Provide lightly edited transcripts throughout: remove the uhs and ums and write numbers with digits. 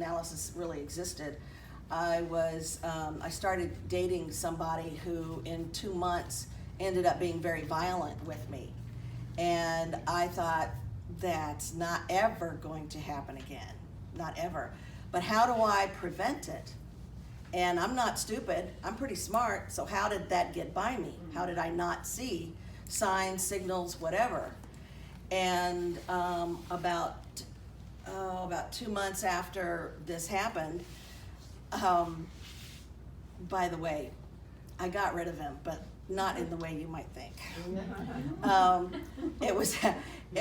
analysis really existed. I started dating somebody who in 2 months ended up being very violent with me. And I thought, that's not ever going to happen again, not ever. But how do I prevent it? And I'm not stupid, I'm pretty smart, so how did that get by me? How did I not see signs, signals, whatever? And about 2 months after this happened, by the way, I got rid of him, but not in the way you might think. It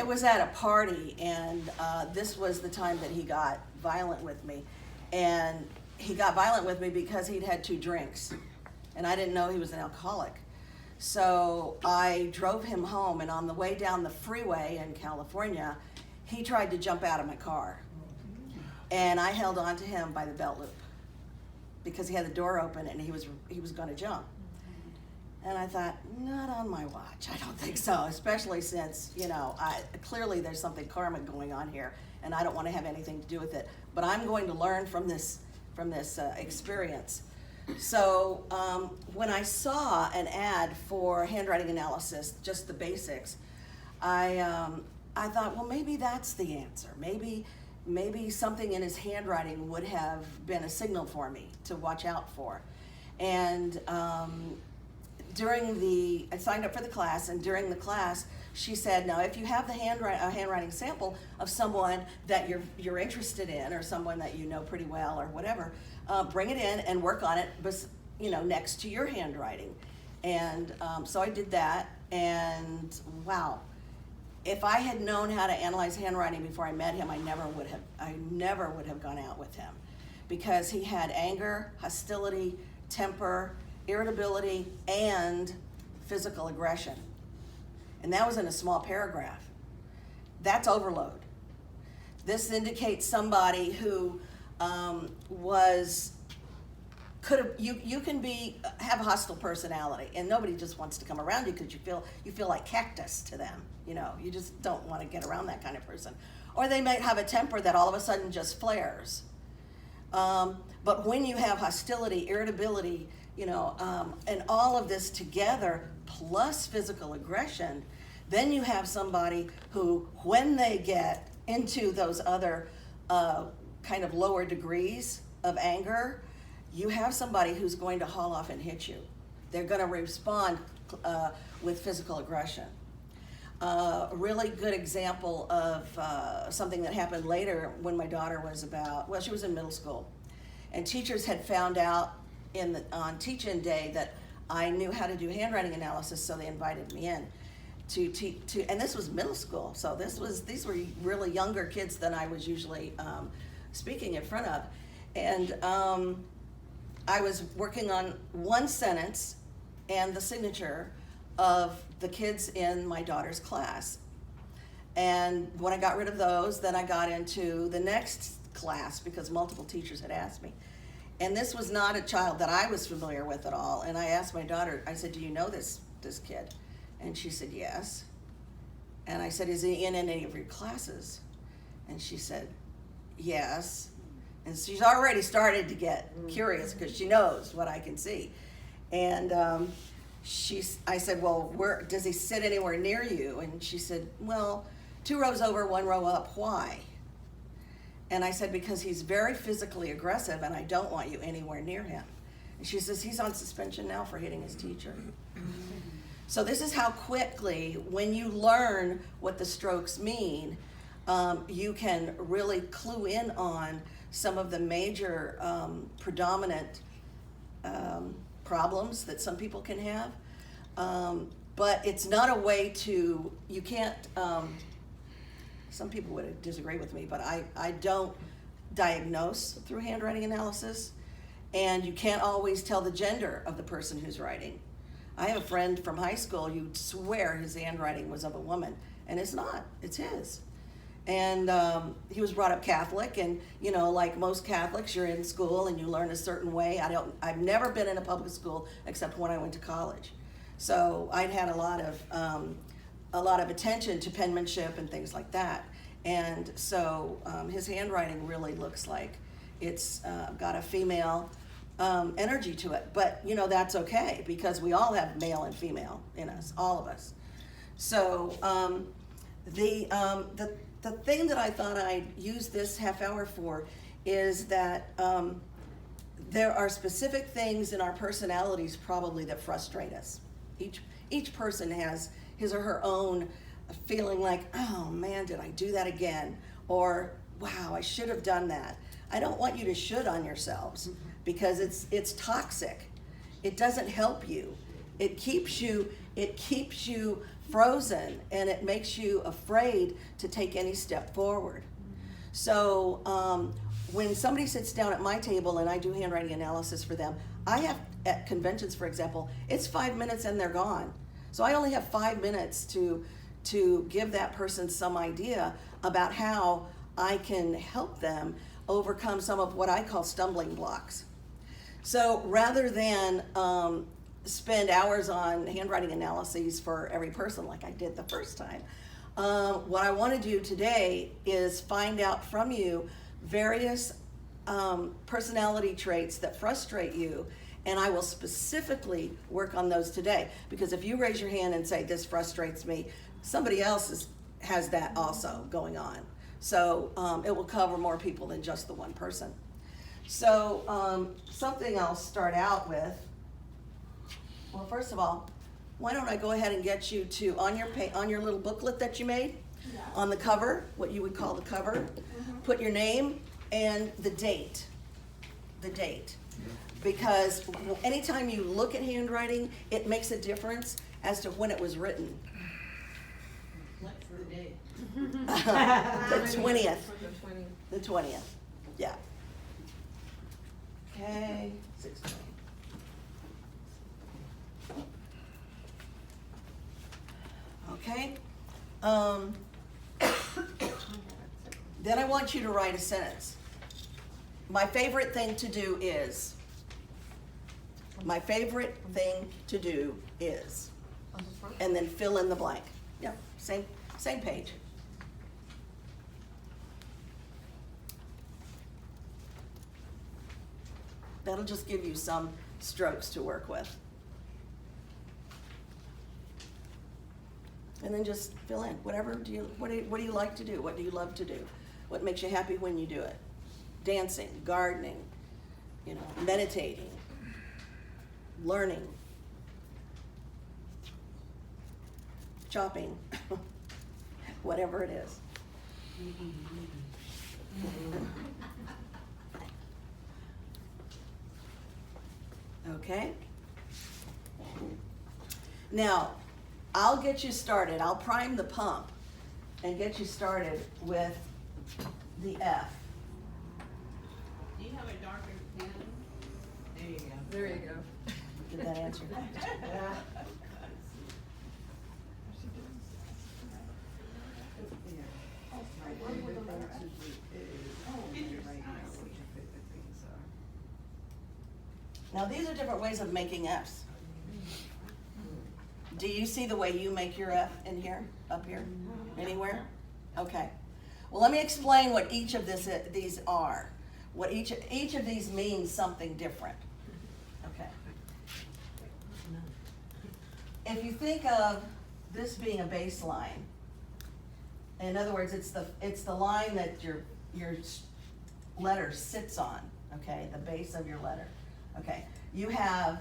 was at a party, and this was the time that he got violent with me. And he got violent with me because he'd had 2 drinks, and I didn't know he was an alcoholic. So I drove him home, and on the way down the freeway in California, he tried to jump out of my car. And I held on to him by the belt loop because he had the door open and he was going to jump. And I thought, not on my watch. I don't think so, especially since, clearly there's something karmic going on here, and I don't want to have anything to do with it. But I'm going to learn from this experience. So when I saw an ad for handwriting analysis, just the basics, I thought, well, maybe that's the answer. Maybe something in his handwriting would have been a signal for me to watch out for. And I signed up for the class, and during the class, she said, now if you have the handwriting sample of someone that you're interested in, or someone that you know pretty well or whatever, bring it in and work on it, next to your handwriting. And so I did that, and wow. If I had known how to analyze handwriting before I met him, I never would have gone out with him, because he had anger, hostility, temper, irritability, and physical aggression. And that was in a small paragraph. That's overload. This indicates somebody who you can have a hostile personality, and nobody just wants to come around you because you feel like cactus to them. You just don't want to get around that kind of person. Or they might have a temper that all of a sudden just flares. But when you have hostility, irritability, and all of this together, plus physical aggression, then you have somebody who, when they get into those other kind of lower degrees of anger, you have somebody who's going to haul off and hit you. They're going to respond with physical aggression. A really good example of something that happened later when my daughter was she was in middle school. And teachers had found out on teach-in day that I knew how to do handwriting analysis, so they invited me in and this was middle school, so these were really younger kids than I was usually speaking in front of. And I was working on one sentence and the signature of the kids in my daughter's class. And when I got rid of those, then I got into the next class because multiple teachers had asked me. And this was not a child that I was familiar with at all. And I asked my daughter, I said, do you know this kid? And she said, yes. And I said, is he in any of your classes? And she said, yes. And she's already started to get curious because she knows what I can see. And I said, well, does he sit anywhere near you? And she said, well, 2 rows over, 1 row up. Why? And I said, because he's very physically aggressive and I don't want you anywhere near him. And she says, he's on suspension now for hitting his teacher. So this is how quickly, when you learn what the strokes mean, you can really clue in on some of the major predominant problems that some people can have. But it's not a way you can't, some people would disagree with me, but I don't diagnose through handwriting analysis, and you can't always tell the gender of the person who's writing. I have a friend from high school, you'd swear his handwriting was of a woman, and it's not, it's his. And he was brought up Catholic, and like most Catholics, you're in school and you learn a certain way. I've never been in a public school except when I went to college. So I'd had a lot of attention to penmanship and things like that. And so his handwriting really looks like it's got a female energy to it. But you know, that's okay, because we all have male and female in us, all of us. So the thing that I thought I'd use this half hour for is that there are specific things in our personalities probably that frustrate us. Each person has his or her own feeling like, oh man, did I do that again? Or, wow, I should have done that. I don't want you to should on yourselves, because it's toxic. It doesn't help you. It keeps you frozen, and it makes you afraid to take any step forward. So when somebody sits down at my table and I do handwriting analysis for them, I have, at conventions, for example, it's 5 minutes and they're gone. So I only have 5 minutes to give that person some idea about how I can help them overcome some of what I call stumbling blocks. So rather than spend hours on handwriting analyses for every person like I did the first time, what I want to do today is find out from you various personality traits that frustrate you, and I will specifically work on those today. Because if you raise your hand and say, this frustrates me, somebody else has that also going on. So it will cover more people than just the one person. So something I'll start out with, well, first of all, why don't I go ahead and get you to, on your little booklet that you made, on the cover, what you would call the cover, put your name and the date. Because anytime you look at handwriting, it makes a difference as to when it was written. What's the date? The 20th. The 20th. Yeah. Okay. 6:20. Okay. Then I want you to write a sentence. My favorite thing to do is. My favorite thing to do is. And then fill in the blank. Yep, same page. That'll just give you some strokes to work with. And then just fill in whatever what do you like to do? What do you love to do? What makes you happy when you do it? Dancing, gardening, meditating, learning, shopping, whatever it is. Okay? Now, I'll get you started. I'll prime the pump and get you started with the F. Do you have a darker pen? There you go. There you go. Did that answer? Now these are different ways of making Fs. Do you see the way you make your F in here, up here, anywhere? Okay. Well, let me explain what each of these are. What each of these means something different. Okay. If you think of this being a baseline, in other words, it's the line that your letter sits on. Okay, the base of your letter. Okay, you have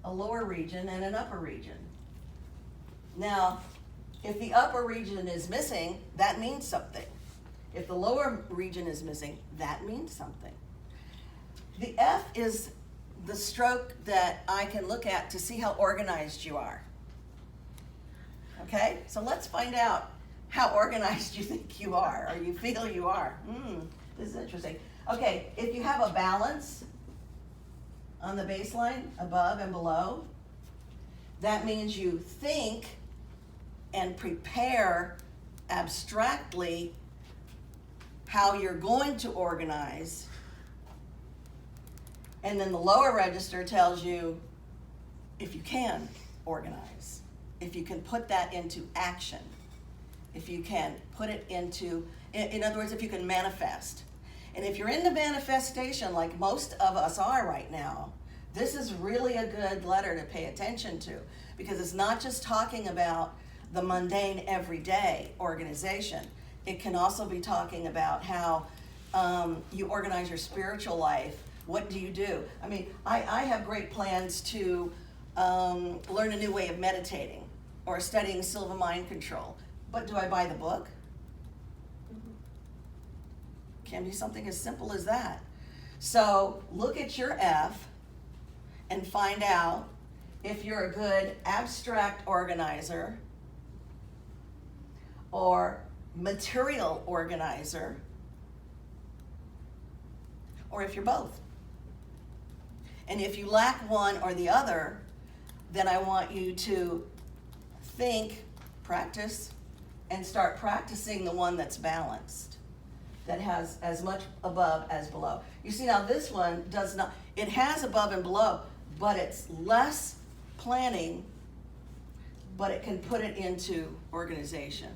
a lower region and an upper region. Now, if the upper region is missing, that means something. If the lower region is missing, that means something. The F is the stroke that I can look at to see how organized you are. Okay, so let's find out how organized you think you are, or you feel you are. This is interesting. Okay, if you have a balance on the baseline, above and below, that means you think and prepare abstractly how you're going to organize, and then the lower register tells you if you can organize, if you can put that into action, if you can put it into, in other words, if you can manifest. And if you're into manifestation, like most of us are right now, this is really a good letter to pay attention to, because it's not just talking about the mundane everyday organization. It can also be talking about how you organize your spiritual life. What do you do? I mean, I have great plans to learn a new way of meditating or studying Silva mind control. But do I buy the book? Can be something as simple as that. So look at your F and find out if you're a good abstract organizer or material organizer, or if you're both. And if you lack one or the other, then I want you to think, practice, and start practicing the one that's balanced, that has as much above as below. You see, now this one does not, it has above and below, but it's less planning, but it can put it into organization.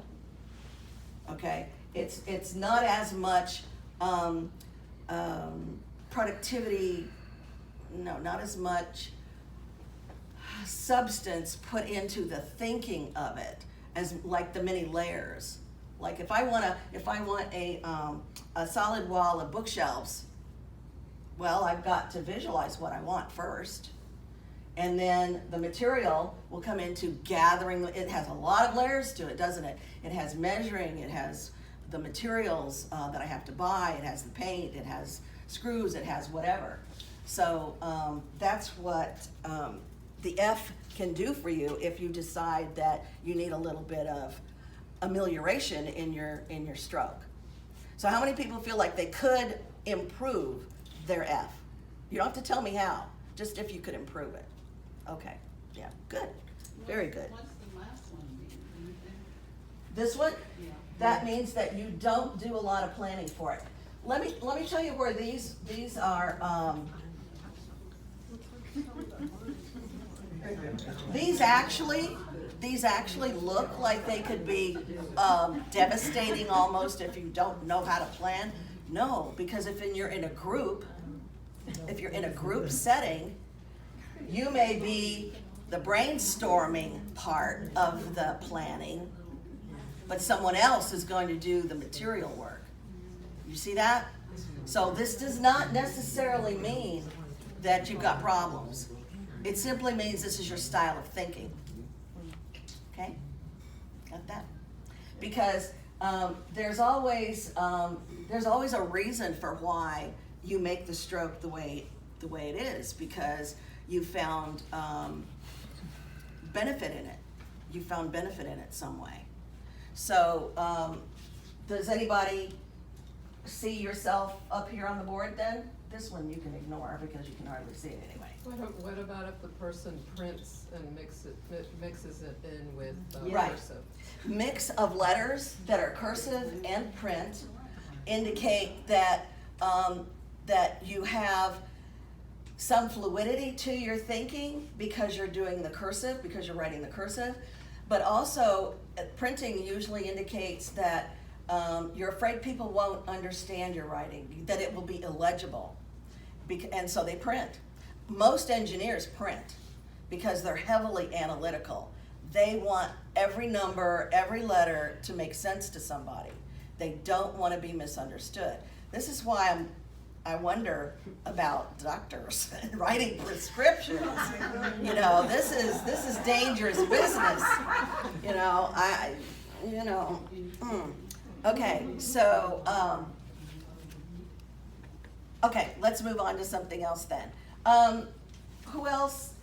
Okay? It's not as much productivity, no, not as much substance put into the thinking of it as like the many layers. Like if I want a solid wall of bookshelves, well, I've got to visualize what I want first. And then the material will come into gathering. It has a lot of layers to it, doesn't it? It has measuring, it has the materials that I have to buy, it has the paint, it has screws, it has whatever. So that's what the F can do for you if you decide that you need a little bit of amelioration in your stroke. So how many people feel like they could improve their F? You don't have to tell me how, just if you could improve it. Okay, yeah, good, very good. What's the last one mean? Do you think? This one, Yeah. that means that you don't do a lot of planning for it. Let me tell you where these are. These actually look like they could be devastating almost if you don't know how to plan. No, because if you're in a group setting, you may be the brainstorming part of the planning, but someone else is going to do the material work. You see that? So this does not necessarily mean that you've got problems. It simply means this is your style of thinking. Okay? Got that? Because there's always a reason for why you make the stroke the way it is, because you found benefit in it. You found benefit in it some way. So does anybody see yourself up here on the board then? This one you can ignore because you can hardly see it anyway. What about if the person prints and mixes it in with Right. cursive? Mix of letters that are cursive and print indicate that that you have some fluidity to your thinking because you're doing the cursive, because you're writing the cursive, but also printing usually indicates that you're afraid people won't understand your writing, that it will be illegible, and so they print. Most engineers print because they're heavily analytical. They want every number, every letter to make sense to somebody. They don't want to be misunderstood. This is why I wonder about doctors writing prescriptions. You know, this is dangerous business. You know, Okay, so okay, let's move on to something else then. Who else?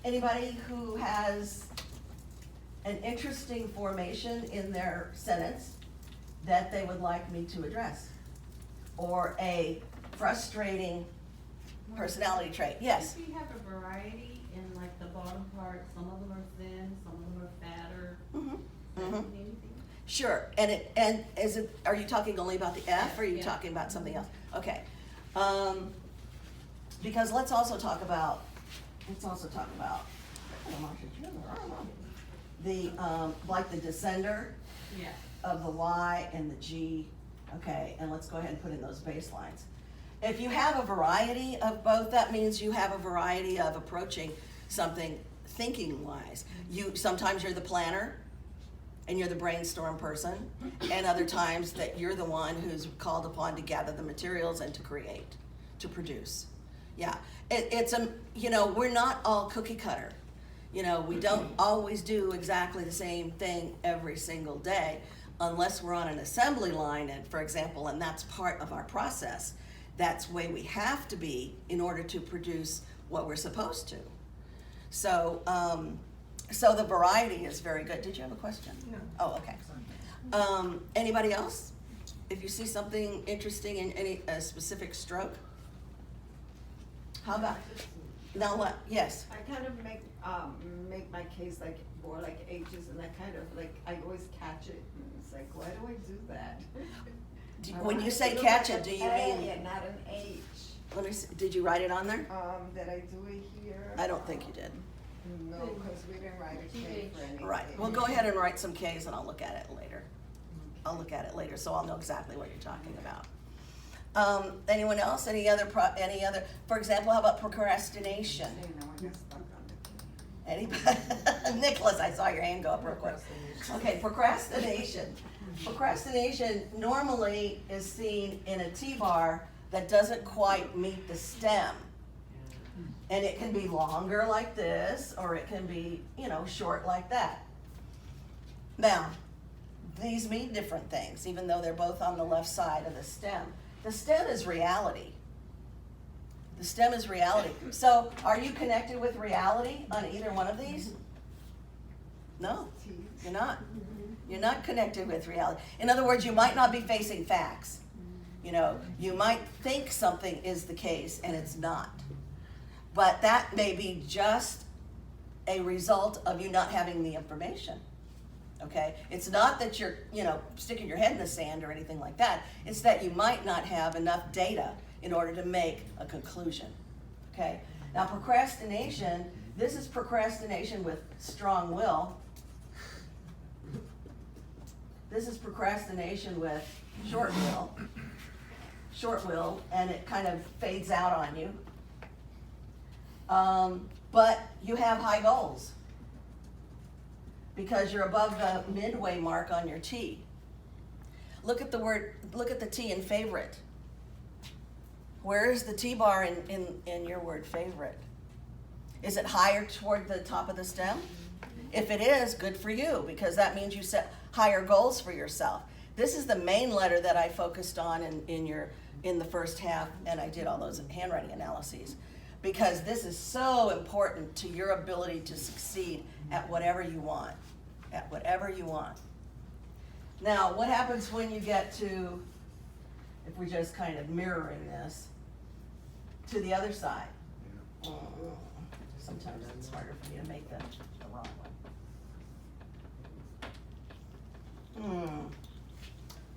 Anybody who has an interesting formation in their sentence that they would like me to address? Or a frustrating personality trait? Yes? If you have a variety in like the bottom part, some of them are thin, some of them are fatter. Mm-hmm. Does that Mm-hmm. mean anything? Sure, and is it, are you talking only about the F, or are you Yeah. talking about something else? Okay, because let's also talk about the, like the descender Yeah. of the Y and the G, Okay, and let's go ahead and put in those baselines. If you have a variety of both, that means you have a variety of approaching something thinking-wise. Sometimes you're the planner, and you're the brainstorm person, and other times that you're the one who's called upon to gather the materials and to create, to produce. Yeah, we're not all cookie cutter. We don't always do exactly the same thing every single day unless we're on an assembly line, and for example, and that's part of our process. That's the way we have to be in order to produce what we're supposed to. So the variety is very good. Did you have a question? No. Oh, okay. Anybody else? If you see something interesting in a specific stroke? How about, now what? Yes. I kind of make my case like more like H's, and I kind of like, I always catch it, and it's like, why do I do that? When you say I want catch to it, look do like you an mean, A and not an H. let me see, did you write it on there? That I do it here. I don't think you did. No, because we didn't write a K for anything. Right, well, go ahead and write some Ks and I'll look at it later. I'll look at it later, so I'll know exactly what you're talking about. Anyone else? Any other, for example, how about procrastination? Hey, no, I got stuck on the K. Anybody? Nicholas, I saw your hand go up real quick. Okay, procrastination. Procrastination normally is seen in a T-bar that doesn't quite meet the stem. And it can be longer like this, or it can be, short like that. Now, these mean different things, even though they're both on the left side of the stem. The stem is reality. The stem is reality. So, are you connected with reality on either one of these? No, you're not. You're not connected with reality. In other words, you might not be facing facts. You might think something is the case and it's not. But that may be just a result of you not having the information. Okay? It's not that you're, sticking your head in the sand or anything like that. It's that you might not have enough data in order to make a conclusion. Okay? Now, procrastination, this is procrastination with strong will. This is procrastination with short will, and it kind of fades out on you. But you have high goals because you're above the midway mark on your T. Look at the T in favorite. Where is the T bar in your word favorite? Is it higher toward the top of the stem? If it is, good for you, because that means you set higher goals for yourself. This is the main letter that I focused on in the first half, and I did all those handwriting analyses, because this is so important to your ability to succeed at whatever you want. At whatever you want. Now, what happens when you get to, if we're just kind of mirroring this, to the other side? Sometimes it's harder for me to make the wrong one.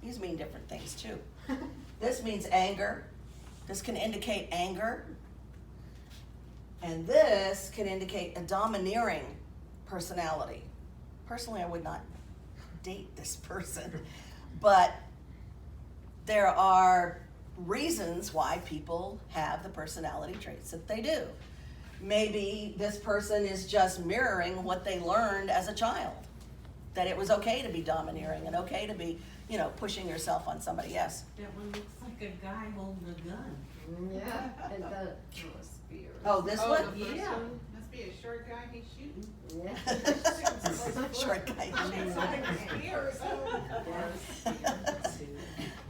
These mean different things too. This means anger. This can indicate anger. And this can indicate a domineering personality. Personally, I would not date this person, but there are reasons why people have the personality traits that they do. Maybe this person is just mirroring what they learned as a child, that it was okay to be domineering and okay to be, pushing yourself on somebody. Yes? That one looks like a guy holding a gun. Yeah, and the spear. Oh, this one? The first Yeah. one? Must be a short guy he's shooting. Yeah. Short guy. It's like a spear,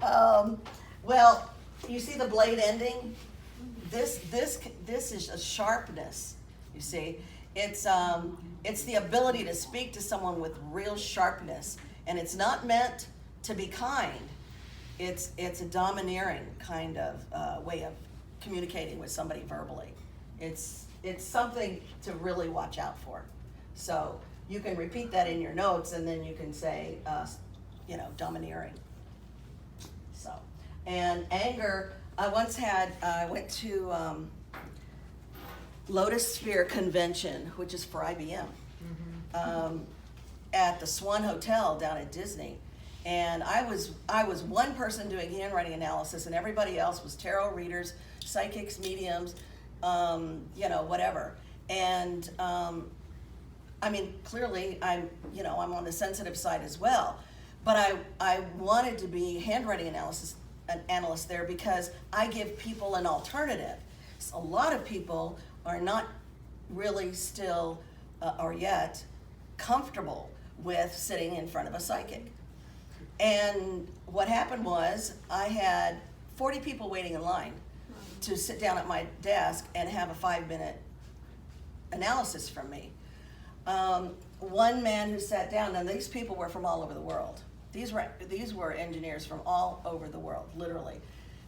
so. Well, you see the blade ending? This is a sharpness, you see. It's the ability to speak to someone with real sharpness, and it's not meant to be kind. It's a domineering kind of way of communicating with somebody verbally. It's something to really watch out for. So you can repeat that in your notes, and then you can say, domineering. So, and anger. I went to Lotus Sphere Convention, which is for IBM, at the Swan Hotel down at Disney. And I was one person doing handwriting analysis, and everybody else was tarot readers, psychics, mediums, whatever. And I mean, clearly, I'm on the sensitive side as well. But I wanted to be handwriting analyst there because I give people an alternative. So a lot of people are not really still or yet comfortable with sitting in front of a psychic. And what happened was I had 40 people waiting in line to sit down at my desk and have a 5-minute analysis from me. One man who sat down, and these people were from all over the world. These were engineers from all over the world, literally.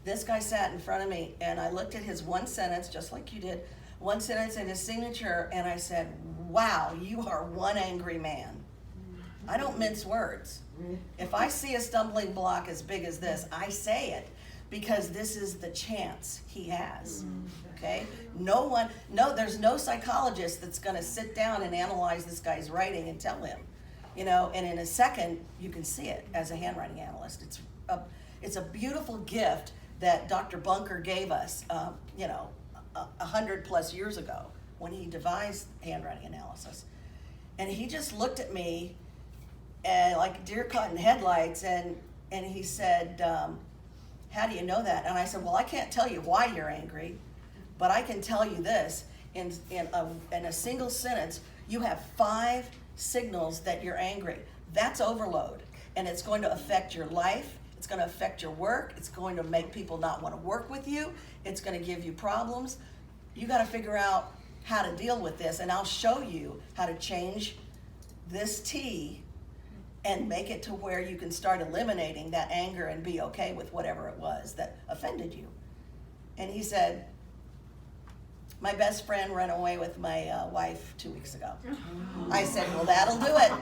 This guy sat in front of me, and I looked at his one sentence, just like you did, one sentence and his signature, and I said, wow, you are one angry man. I don't mince words. If I see a stumbling block as big as this, I say it, because this is the chance he has. Okay? There's no psychologist that's gonna sit down and analyze this guy's writing and tell him. And in a second, you can see it as a handwriting analyst. It's a beautiful gift that Dr. Bunker gave us, 100+ years ago when he devised handwriting analysis. And he just looked at me and like deer caught in headlights, and he said, how do you know that? And I said, well, I can't tell you why you're angry, but I can tell you this, in a single sentence, you have 5 signals that you're angry. That's overload, and it's going to affect your life, it's going to affect your work, it's going to make people not want to work with you, it's going to give you problems. You got to figure out how to deal with this, and I'll show you how to change this T and make it to where you can start eliminating that anger and be okay with whatever it was that offended you. And he said, my best friend ran away with my wife 2 weeks ago. I said, well, that'll do it.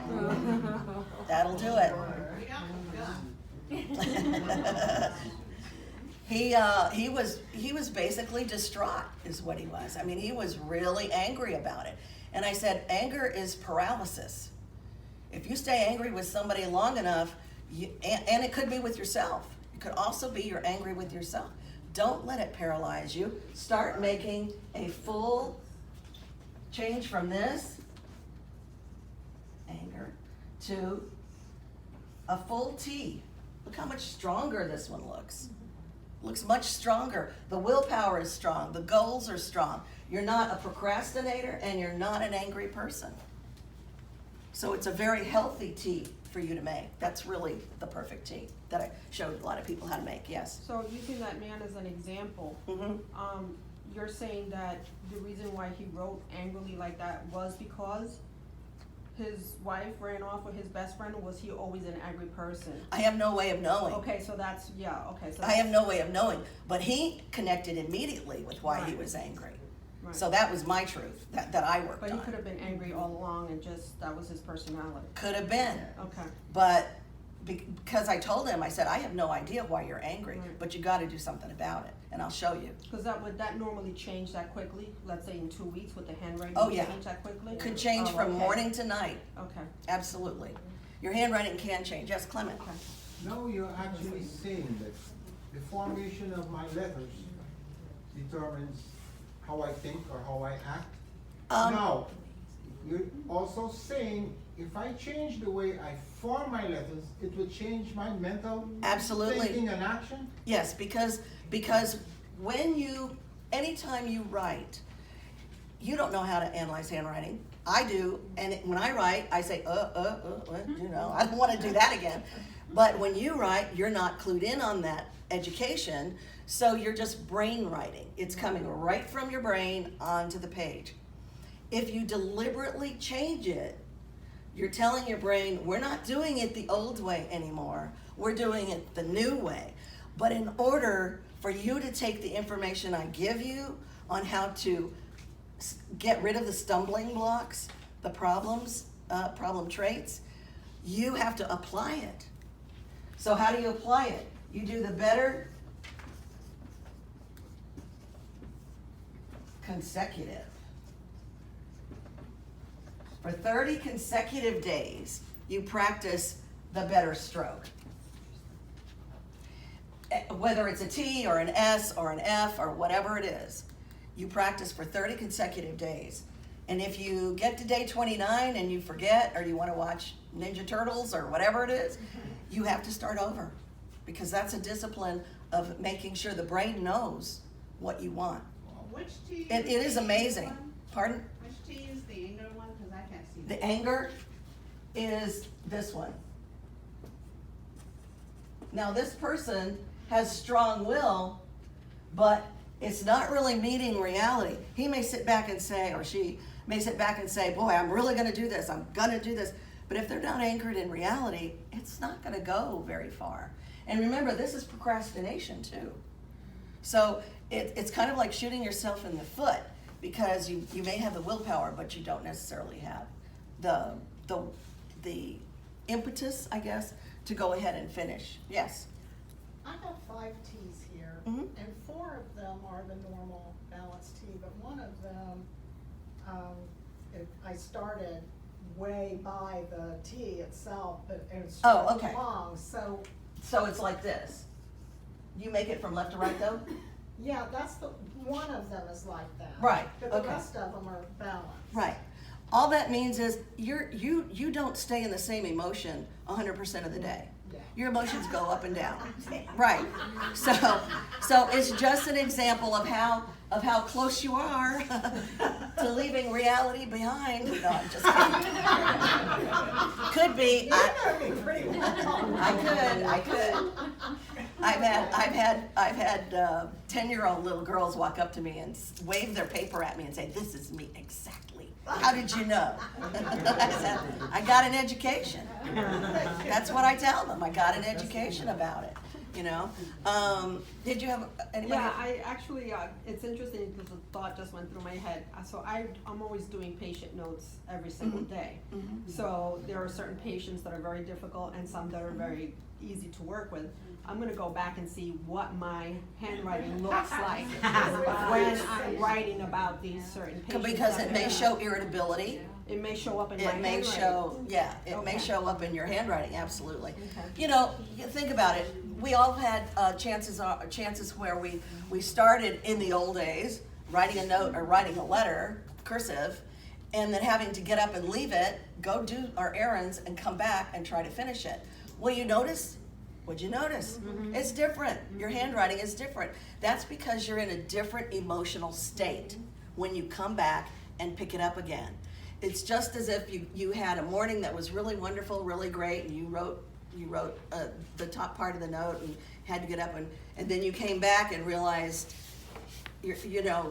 That'll do it. He was basically distraught is what he was. I mean, he was really angry about it. And I said, anger is paralysis. If you stay angry with somebody long enough, and it could be with yourself. It could also be you're angry with yourself. Don't let it paralyze you. Start making a full change from this anger to a full T. Look how much stronger this one looks. Looks much stronger. The willpower is strong. The goals are strong. You're not a procrastinator, and you're not an angry person. So it's a very healthy T for you to make. That's really the perfect T that I showed a lot of people how to make, yes. So using that man as an example, you're saying that the reason why he wrote angrily like that was because his wife ran off with his best friend, or was he always an angry person? I have no way of knowing. Okay, so that's, yeah, okay. So I have no way of knowing, but he connected immediately with why he Right. was angry. Right. So that was my truth that I worked But on. he could have been angry all along and just, that was his personality. Could have been, Okay, but because I told him, I said, I have no idea why you're angry, Right. but you gotta do something about it, and I'll show you. because would that normally change that quickly? Let's say in 2 weeks with the handwriting? Oh, would yeah. Change that quickly? Could change Oh, from okay. morning to night, Okay, absolutely. Your handwriting can change, yes, Clement? okay. No, you're actually saying that the formation of my letters determines how I think or how I act. Now, you're also saying if I change the way I form my letters, it will change my mental Absolutely. thinking and action? Yes, because anytime you write, you don't know how to analyze handwriting. I do, and when I write, I say, I don't want to do that again. But when you write, you're not clued in on that education, so you're just brain writing. It's coming right from your brain onto the page. If you deliberately change it, you're telling your brain, we're not doing it the old way anymore. We're doing it the new way. But in order for you to take the information I give you on how to get rid of the stumbling blocks, the problems, problem traits, you have to apply it. So how do you apply it? You do the better consecutive. For 30 consecutive days, you practice the better stroke. whether it's a T or an S or an F or whatever it is, you practice for 30 consecutive days. And if you get to day 29 and you forget, or you want to watch Ninja Turtles or whatever it is, you have to start over, because that's a discipline of making sure the brain knows what you want. Which T? It is the amazing. anger one? Pardon? Which T is the anger one? Cause I can't see. The that. anger is this one. Now, this person has strong will, but it's not really meeting reality. He may sit back and say, or she may sit back and say, boy, I'm really gonna do this, I'm gonna do this. But if they're not anchored in reality, it's not gonna go very far. And remember, this is procrastination too. So it's kind of like shooting yourself in the foot, because you may have the willpower, but you don't necessarily have the impetus, I guess, to go ahead and finish. Yes. I have 5 T's here, Mhm. and 4 of them are the normal balanced T, but one of them, I started way by the T itself, but it's Oh, okay. long, so, So it's like this. You make it from left to right though? yeah, that's the, one of them is like that. Right, But the okay. rest of them are balanced. Right. All that means is you don't stay in the same emotion 100% of the day. Yeah. Your emotions go up and down. Right. So it's just an example of how close you are to leaving reality behind. No, I'm just kidding. Could be. You know me pretty well. I could. I've had 10-year-old little girls walk up to me and wave their paper at me and say, "This is me exactly. How did you know?" I said, "I got an education." That's what I tell them. I got an education about it. You know. Did you have anybody? Yeah, I actually, it's interesting because the thought just went through my head. So I'm always doing patient notes every single day. So there are certain patients that are very difficult and some that are very easy to work with. I'm gonna go back and see what my handwriting looks like when I'm writing about these certain patients. Because that it may have- show irritability. It may show up in my It may handwriting. show, yeah, it may Okay. show up in your handwriting, absolutely. Okay. You know, you think about it, we all had chances where we started in the old days, writing a note or writing a letter, cursive, and then having to get up and leave it, go do our errands, and come back and try to finish it. What'd you notice? It's different. Your handwriting is different. That's because you're in a different emotional state when you come back and pick it up again. It's just as if you had a morning that was really wonderful, really great, and you wrote the top part of the note and had to get up, and then you came back and realized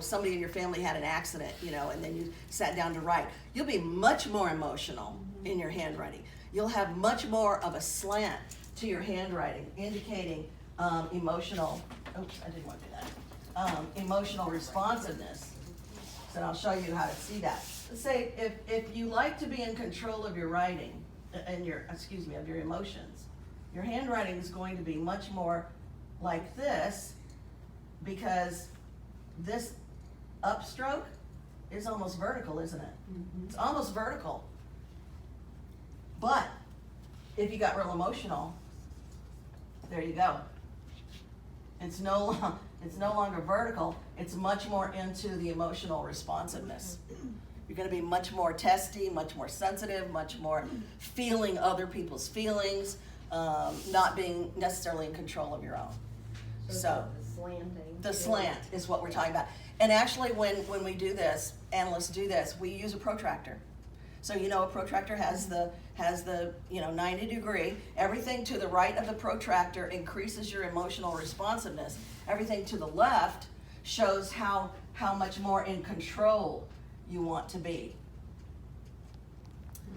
somebody in your family had an accident, and then you sat down to write. You'll be much more emotional in your handwriting. You'll have much more of a slant to your handwriting, indicating emotional, oops, I didn't want to do that, emotional responsiveness. So I'll show you how to see that. Let's say if you like to be in control of your writing, and of your emotions, your handwriting is going to be much more like this, because this upstroke is almost vertical, isn't it? It's almost vertical. But if you got real emotional, there you go. It's no longer vertical, it's much more into the emotional responsiveness. You're gonna be much more testy, much more sensitive, much more feeling other people's feelings, not being necessarily in control of your own. So the slant is what we're talking about. And actually when we do this, analysts do this, we use a protractor. So a protractor has the 90 degree. Everything to the right of the protractor increases your emotional responsiveness. Everything to the left shows how much more in control you want to be.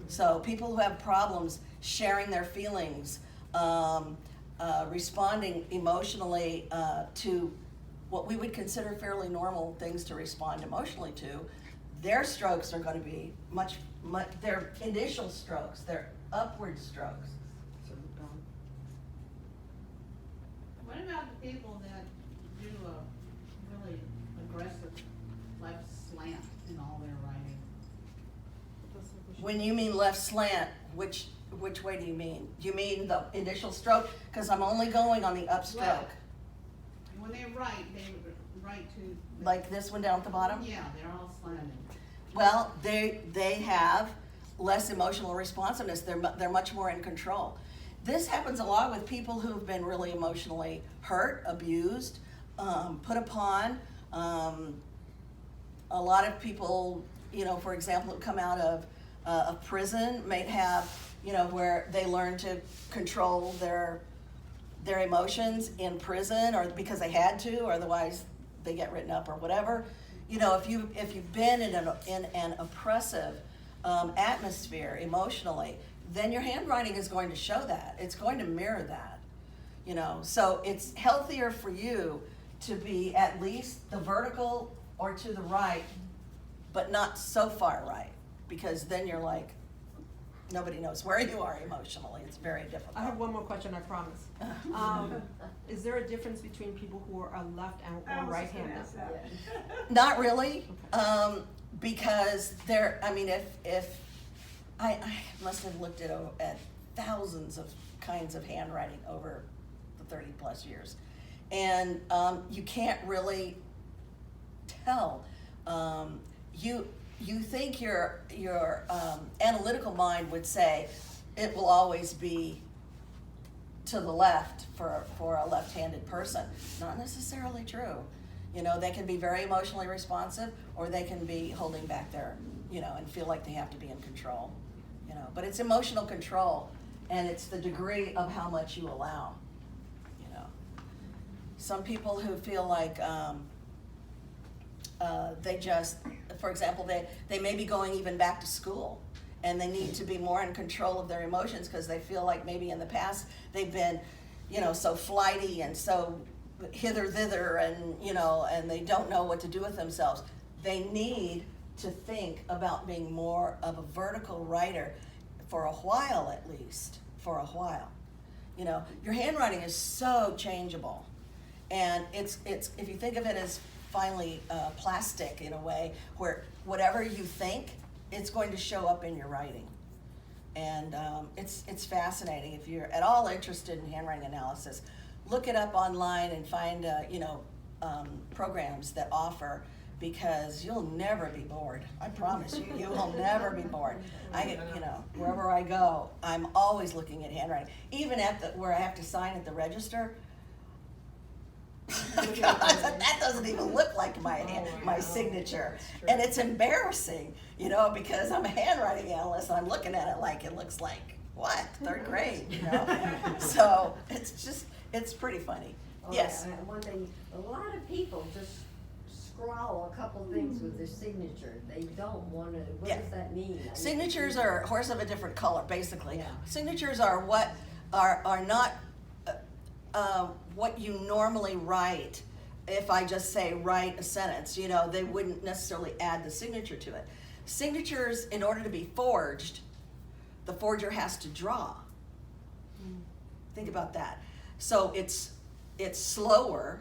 So people who have problems sharing their feelings, responding emotionally to what we would consider fairly normal things to respond emotionally to, their strokes are going to be much, their initial strokes, their upward strokes. What about the people that do a really aggressive left slant in all their writing? When you mean left slant, which way do you mean? Do you mean the initial stroke? Because I'm only going on the upstroke. when they write to. Like this one down at the bottom? Yeah, they're all slanted. Well, they have less emotional responsiveness. They're much more in control. This happens a lot with people who've been really emotionally hurt, abused, put upon. A lot of people, you know, for example, who come out of prison might have, you know, where they learn to control their emotions in prison, or because they had to, or otherwise they get written up or whatever. You know, if you've been in an oppressive atmosphere emotionally, then your handwriting is going to show that. It's going to mirror that. You know, so it's healthier for you to be at least the vertical or to the right, but not so far right, because then you're like, nobody knows where you are emotionally. It's very difficult. I have one more question, I promise. Is there a difference between people who are left and or right-handed? Not really, because I mean, if I must have looked at thousands of kinds of handwriting over the 30 plus years, and you can't really tell. You think your analytical mind would say it will always be to the left for a left-handed person. Not necessarily true. You know, they can be very emotionally responsive, or they can be holding back their, you know, and feel like they have to be in control. You know, but it's emotional control, and it's the degree of how much you allow. You know, some people who feel like they just, for example, they may be going even back to school, and they need to be more in control of their emotions because they feel like maybe in the past they've been, you know, so flighty and so hither thither, and you know, and they don't know what to do with themselves. They need to think about being more of a vertical writer for a while, at least for a while. You know, your handwriting is so changeable, and it's if you think of it as finally plastic in a way, where whatever you think, it's going to show up in your writing. And it's fascinating. If you're at all interested in handwriting analysis, look it up online and find programs that offer, because you'll never be bored. I promise you, you will never be bored. Wherever I go, I'm always looking at handwriting. Even at where I have to sign at the register. God, that doesn't even look like my signature, and it's embarrassing, you know, because I'm a handwriting analyst and I'm looking at it like it looks like what, third grade, you know. So it's pretty funny. Oh, Yes. Yeah, one thing, a lot of people just scrawl a couple things with their signature. They don't want to. What does that mean? Signatures are a horse of a different color, basically. Yeah. Signatures are what are not what you normally write. If I just say write a sentence, you know, they wouldn't necessarily add the signature to it. Signatures, in order to be forged, the forger has to draw. Think about that. So it's slower.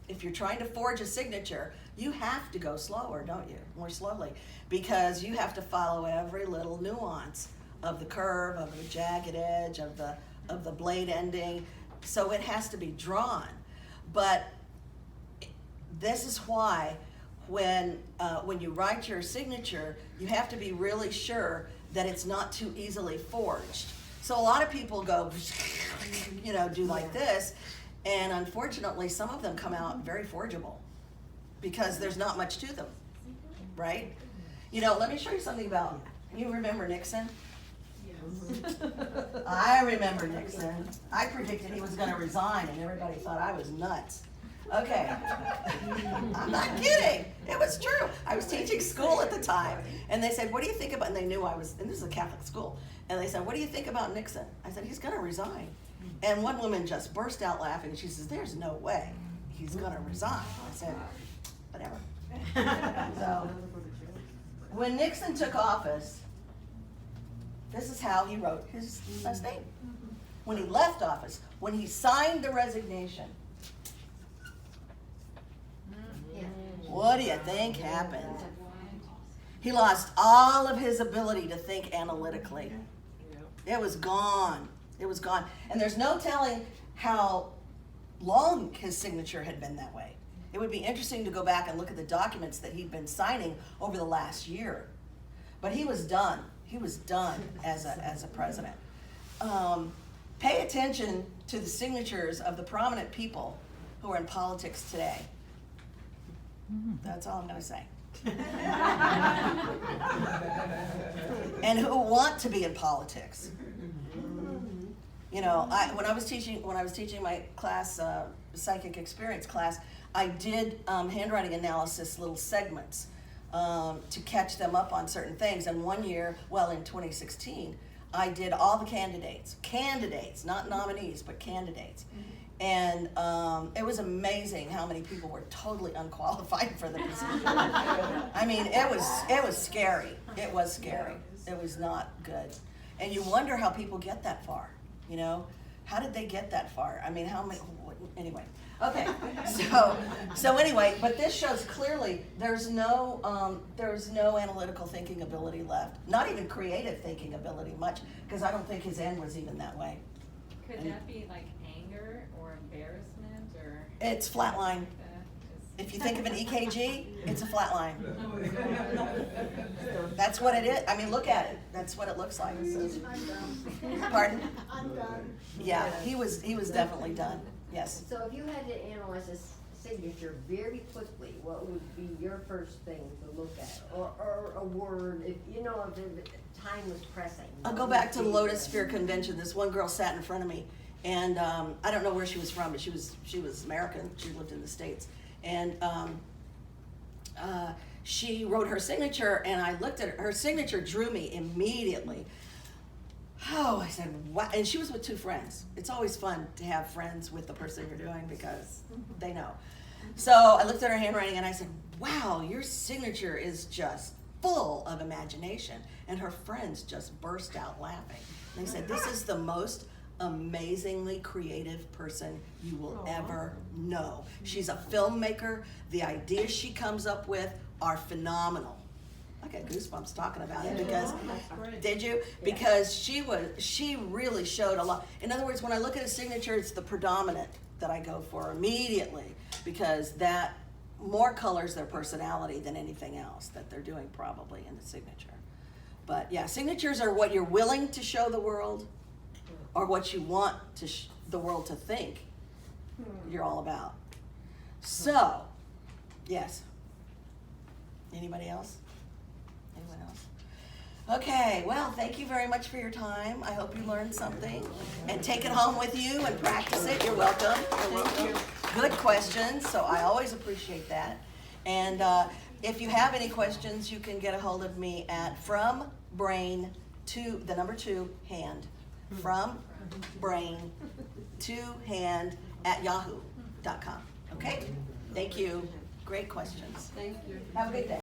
If you're trying to forge a signature, you have to go slower, don't you? More slowly, because you have to follow every little nuance of the curve, of the jagged edge, of the blade ending. So it has to be drawn. But this is why when you write your signature, you have to be really sure that it's not too easily forged. So a lot of people go, you know, do like this, and unfortunately some of them come out very forgeable because there's not much to them, right? You know, let me show you something about, you remember Nixon? I remember Nixon. I predicted he was going to resign, and everybody thought I was nuts. Okay. I'm not kidding. It was true. I was teaching school at the time, and they said, what do you think about, and they knew I was, and this is a Catholic school, and they said, what do you think about Nixon? I said, he's going to resign. And one woman just burst out laughing, and she says, there's no way he's going to resign. I said, whatever. So, when Nixon took office, this is how he wrote his last name. When he left office, when he signed the resignation, what do you think happened? He lost all of his ability to think analytically. It was gone. It was gone. And there's no telling how long his signature had been that way. It would be interesting to go back and look at the documents that he'd been signing over the last year. But he was done. He was done as a president. Pay attention to the signatures of the prominent people who are in politics today. That's all I'm going to say. And who want to be in politics. You know, when I was teaching my class, psychic experience class, I did handwriting analysis little segments to catch them up on certain things. And one year, well, in 2016, I did all the candidates, not nominees, but candidates. And it was amazing how many people were totally unqualified for the position. I mean, it was scary. It was scary. It was not good. And you wonder how people get that far, you know? How did they get that far? I mean, how many, anyway. Okay, so anyway, but this shows clearly there's no analytical thinking ability left. Not even creative thinking ability much, because I don't think his end was even that way. Could that be like anger or embarrassment or? It's flatline. Like that? If you think of an EKG, it's a flat line. That's what it is. I mean, look at it. That's what it looks like. I'm done. Pardon? I'm done. Yeah, he was definitely done. Yes. So if you had to analyze this signature very quickly, what would be your first thing to look at? Or a word, if you know, if time was pressing. I'll go back to the Lotus Sphere Convention. This one girl sat in front of me, and I don't know where she was from, but she was American. She lived in the States, and she wrote her signature, and I looked at her. Her signature drew me immediately. Oh, I said, wow. And she was with two friends. It's always fun to have friends with the person you're doing because they know. So I looked at her handwriting and I said, wow, your signature is just full of imagination. And her friends just burst out laughing. They said, this is the most amazingly creative person you will ever know. She's a filmmaker. The ideas she comes up with are phenomenal. I got goosebumps talking about it because, did you? Because she really showed a lot. In other words, when I look at a signature, it's the predominant that I go for immediately because that more colors their personality than anything else that they're doing probably in the signature. But yeah, signatures are what you're willing to show the world or what you want to the world to think you're all about. So, yes. Anybody else? Anyone else? Okay, well, thank you very much for your time. I hope you learned something. And take it home with you and practice it. You're welcome. You're welcome. Good questions, so I always appreciate that. And if you have any questions, you can get a hold of me at frombrain2, the number 2, hand. From brain to hand at yahoo.com. Okay? Thank you. Great questions. Thank you. Have a good day.